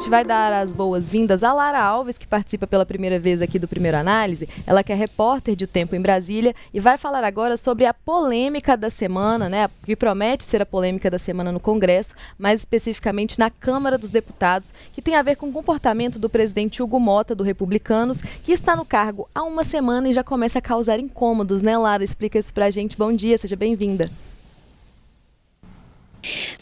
gente vai dar as boas-vindas a Lara Alves, que participa pela primeira vez aqui do Primeiro Análise. Ela que é repórter de O Tempo em Brasília e vai falar agora sobre a polêmica da semana, né? Que promete ser a polêmica da semana no Congresso, mais especificamente na Câmara dos Deputados, que tem a ver com o comportamento do presidente Hugo Mota, do Republicanos, que está no cargo há uma semana e já começa a causar incômodos, né, Lara? Explica isso pra gente. Bom dia, seja bem-vinda.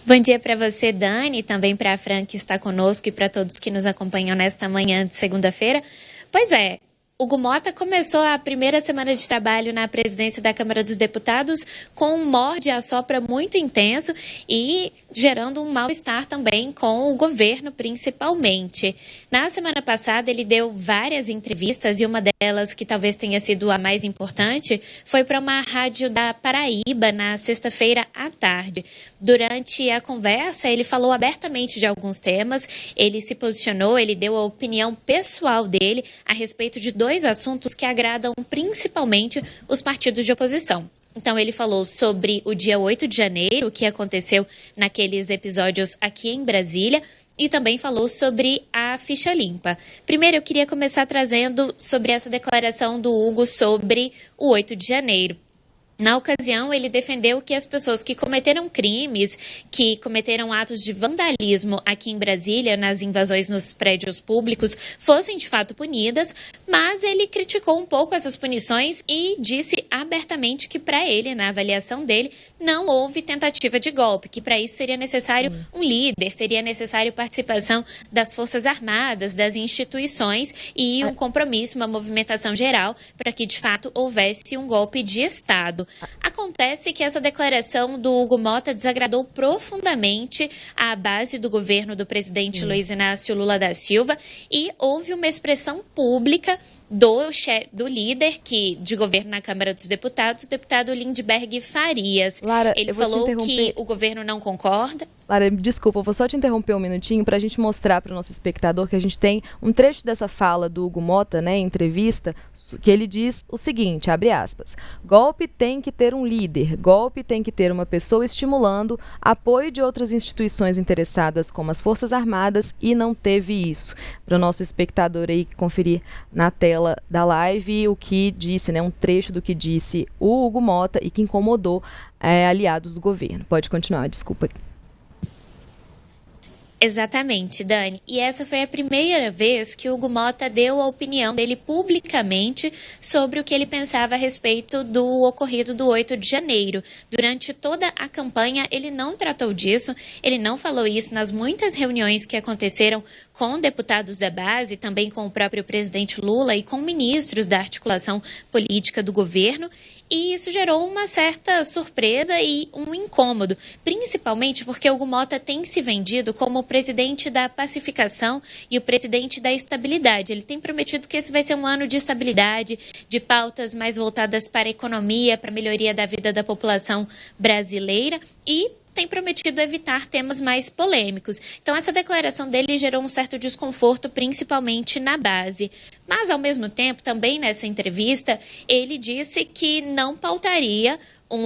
Bom dia para você, Dani, e também para a Fran, que está conosco, e para todos que nos acompanham nesta manhã de segunda-feira. Pois é, Hugo Mota começou a primeira semana de trabalho na presidência da Câmara dos Deputados com um morde-a-sopra muito intenso e gerando um mal-estar também com o governo, principalmente. Na semana passada, ele deu várias entrevistas e uma delas, que talvez tenha sido a mais importante, foi para uma rádio da Paraíba na sexta-feira à tarde. Durante a conversa, ele falou abertamente de alguns temas, ele se posicionou, ele deu a opinião pessoal dele a respeito de dois assuntos que agradam principalmente os partidos de oposição. Então, ele falou sobre o dia 8 de janeiro, o que aconteceu naqueles episódios aqui em Brasília, e também falou sobre a ficha limpa. Primeiro, eu queria começar trazendo sobre essa declaração do Hugo sobre o 8 de janeiro. Na ocasião, ele defendeu que as pessoas que cometeram crimes, que cometeram atos de vandalismo aqui em Brasília, nas invasões nos prédios públicos, fossem de fato punidas, mas ele criticou um pouco essas punições e disse abertamente que para ele, na avaliação dele, não houve tentativa de golpe, que para isso seria necessário um líder, seria necessário participação das Forças Armadas, das instituições e um compromisso, uma movimentação geral para que de fato houvesse um golpe de Estado. Acontece que essa declaração do Hugo Mota desagradou profundamente a base do governo do presidente Luiz Inácio Lula da Silva e houve uma expressão pública do líder de governo na Câmara dos Deputados, o deputado Lindbergh Farias. Lara, ele falou que o governo não concorda. Lara, desculpa, eu vou só te interromper um minutinho para a gente mostrar para o nosso espectador que a gente tem um trecho dessa fala do Hugo Mota, né, em entrevista, que ele diz o seguinte, abre aspas, golpe tem que ter um líder, golpe tem que ter uma pessoa estimulando apoio de outras instituições interessadas como as Forças Armadas e não teve isso. Para o nosso espectador aí conferir na tela da live o que disse, né, um trecho do que disse o Hugo Mota e que incomodou aliados do governo. Pode continuar, desculpa. Exatamente, Dani. E essa foi a primeira vez que o Hugo Mota deu a opinião dele publicamente sobre o que ele pensava a respeito do ocorrido do 8 de janeiro. Durante toda a campanha, ele não tratou disso, ele não falou isso nas muitas reuniões que aconteceram com deputados da base, também com o próprio presidente Lula e com ministros da articulação política do governo. E isso gerou uma certa surpresa e um incômodo, principalmente porque o Hugo Mota tem se vendido como o presidente da pacificação e o presidente da estabilidade. Ele tem prometido que esse vai ser um ano de estabilidade, de pautas mais voltadas para a economia, para a melhoria da vida da população brasileira e tem prometido evitar temas mais polêmicos. Então, essa declaração dele gerou um certo desconforto, principalmente na base. Mas, ao mesmo tempo, também nessa entrevista, ele disse que não pautaria,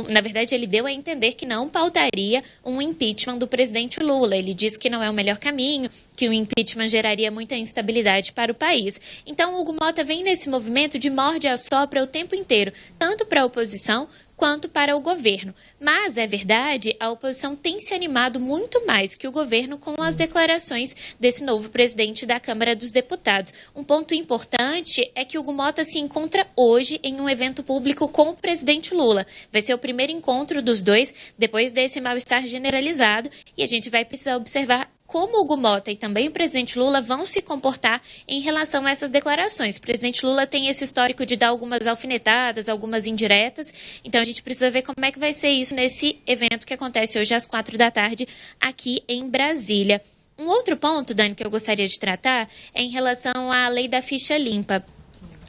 na verdade, ele deu a entender que não pautaria um impeachment do presidente Lula. Ele disse que não é o melhor caminho, que o impeachment geraria muita instabilidade para o país. Então, o Hugo Mota vem nesse movimento de morde-a-sopra o tempo inteiro, tanto para a oposição quanto para o governo. Mas, é verdade, a oposição tem se animado muito mais que o governo com as declarações desse novo presidente da Câmara dos Deputados. Um ponto importante é que o Hugo Mota se encontra hoje em um evento público com o presidente Lula. Vai ser o primeiro encontro dos dois depois desse mal-estar generalizado e a gente vai precisar observar como o Hugo Mota e também o presidente Lula vão se comportar em relação a essas declarações. O presidente Lula tem esse histórico de dar algumas alfinetadas, algumas indiretas, então a gente precisa ver como é que vai ser isso nesse evento que acontece hoje às 16h aqui em Brasília. Um outro ponto, Dani, que eu gostaria de tratar é em relação à lei da ficha limpa.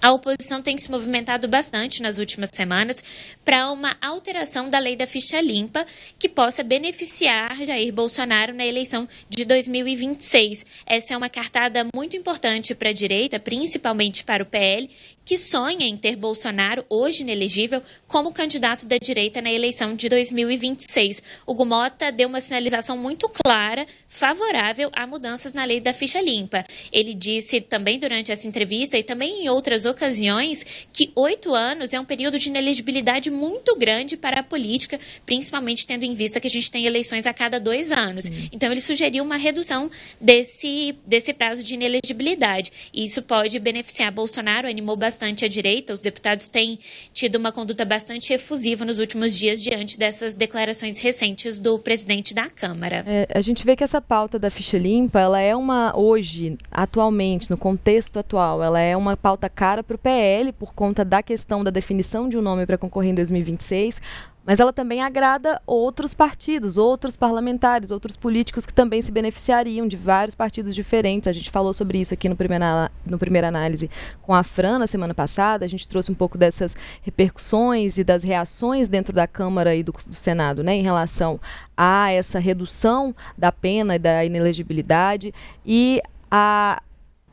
A oposição tem se movimentado bastante nas últimas semanas para uma alteração da lei da ficha limpa que possa beneficiar Jair Bolsonaro na eleição de 2026. Essa é uma cartada muito importante para a direita, principalmente para o PL, que sonha em ter Bolsonaro, hoje inelegível, como candidato da direita na eleição de 2026. Hugo Mota deu uma sinalização muito clara, favorável a mudanças na lei da ficha limpa. Ele disse também durante essa entrevista e também em outras ocasiões que 8 anos é um período de inelegibilidade muito grande para a política, principalmente tendo em vista que a gente tem eleições a cada 2 anos. Sim. Então ele sugeriu uma redução desse prazo de inelegibilidade. E isso pode beneficiar Bolsonaro, animou bastante a direita. Os deputados têm tido uma conduta bastante efusiva nos últimos dias diante dessas declarações recentes do presidente da Câmara. A gente vê que essa pauta da ficha limpa, ela é hoje, atualmente, no contexto atual, ela é uma pauta cara para o PL por conta da questão da definição de um nome para concorrer em 2026, mas ela também agrada outros partidos, outros parlamentares, outros políticos que também se beneficiariam de vários partidos diferentes. A gente falou sobre isso aqui no Primeira Análise com a Fran na semana passada. A gente trouxe um pouco dessas repercussões e das reações dentro da Câmara e do Senado, né, em relação a essa redução da pena e da inelegibilidade e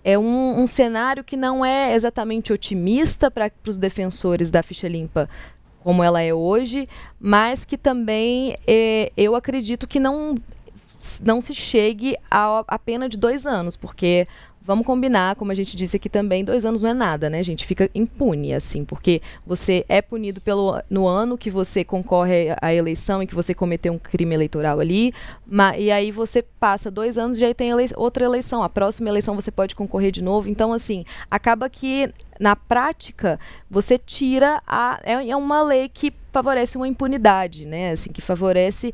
é um cenário que não é exatamente otimista para os defensores da ficha limpa como ela é hoje, mas que também eu acredito que não se chegue à pena de 2 anos, porque vamos combinar, como a gente disse aqui também, 2 anos não é nada, né, gente? Fica impune, assim, porque você é punido no ano que você concorre à eleição e que você cometeu um crime eleitoral ali, e aí você passa 2 anos e já tem outra eleição. A próxima eleição você pode concorrer de novo. Então, assim, acaba que, na prática, você tira é uma lei que favorece uma impunidade, né? Assim, que favorece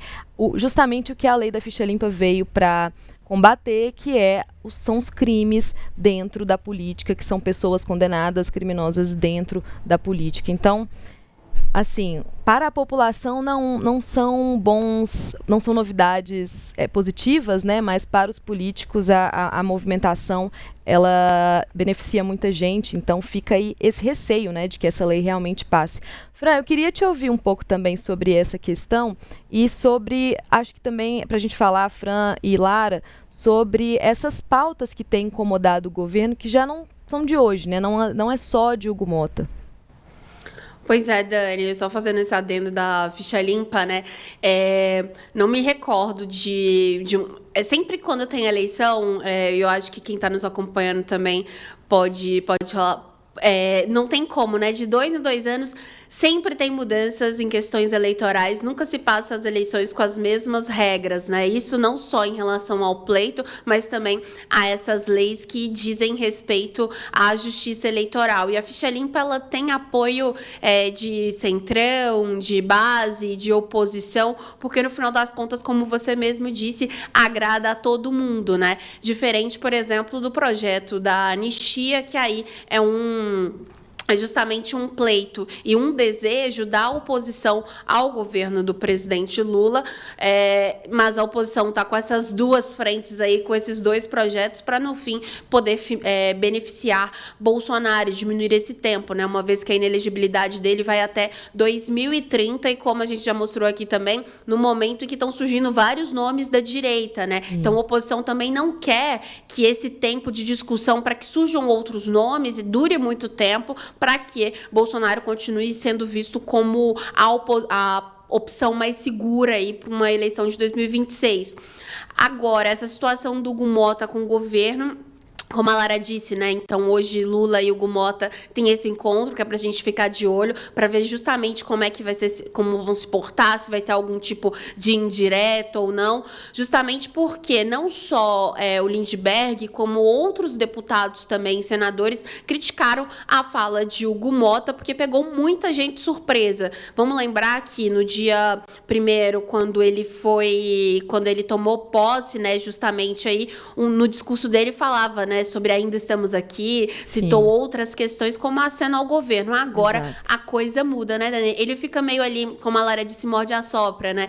justamente o que a lei da ficha limpa veio para combater, que são os crimes dentro da política, que são pessoas condenadas, criminosas dentro da política. Então, assim, para a população não são novidades positivas, né? Mas para os políticos a movimentação ela beneficia muita gente, então fica aí esse receio, né, de que essa lei realmente passe. Fran, eu queria te ouvir um pouco também sobre essa questão e sobre, acho que também para a gente falar, Fran e Lara, sobre essas pautas que têm incomodado o governo, que já não são de hoje, né? Não é só de Hugo Mota. Pois é, Dani, só fazendo esse adendo da ficha limpa, né? Não me recordo sempre quando tem eleição, eu acho que quem está nos acompanhando também pode falar. Não tem como, né? De 2 em 2 anos sempre tem mudanças em questões eleitorais, nunca se passa as eleições com as mesmas regras, né? Isso não só em relação ao pleito, mas também a essas leis que dizem respeito à justiça eleitoral. E a ficha limpa, ela tem apoio de centrão, de base, de oposição, porque no final das contas, como você mesmo disse, agrada a todo mundo, né? Diferente, por exemplo, do projeto da anistia, que aí é justamente um pleito e um desejo da oposição ao governo do presidente Lula, mas a oposição está com essas 2 frentes aí, com esses 2 projetos, para, no fim, poder beneficiar Bolsonaro e diminuir esse tempo, né? Uma vez que a inelegibilidade dele vai até 2030 e, como a gente já mostrou aqui também, no momento em que estão surgindo vários nomes da direita, né? Então, a oposição também não quer que esse tempo de discussão, para que surjam outros nomes e dure muito tempo, para que Bolsonaro continue sendo visto como a opção mais segura aí para uma eleição de 2026. Agora, essa situação do Hugo Mota com o governo, como a Lara disse, né? Então, hoje Lula e Hugo Mota têm esse encontro, que é para a gente ficar de olho, para ver justamente como é que vai ser, como vão se portar, se vai ter algum tipo de indireta ou não. Justamente porque não só o Lindbergh, como outros deputados também, senadores, criticaram a fala de Hugo Mota, porque pegou muita gente surpresa. Vamos lembrar que no dia 1º, quando ele tomou posse, né? Justamente aí, no discurso dele falava, né? Sobre ainda estamos aqui, citou outras questões como aceno ao governo. Agora, a coisa muda, né, Dani? Ele fica meio ali, como a Lara disse, morde a sopra, né?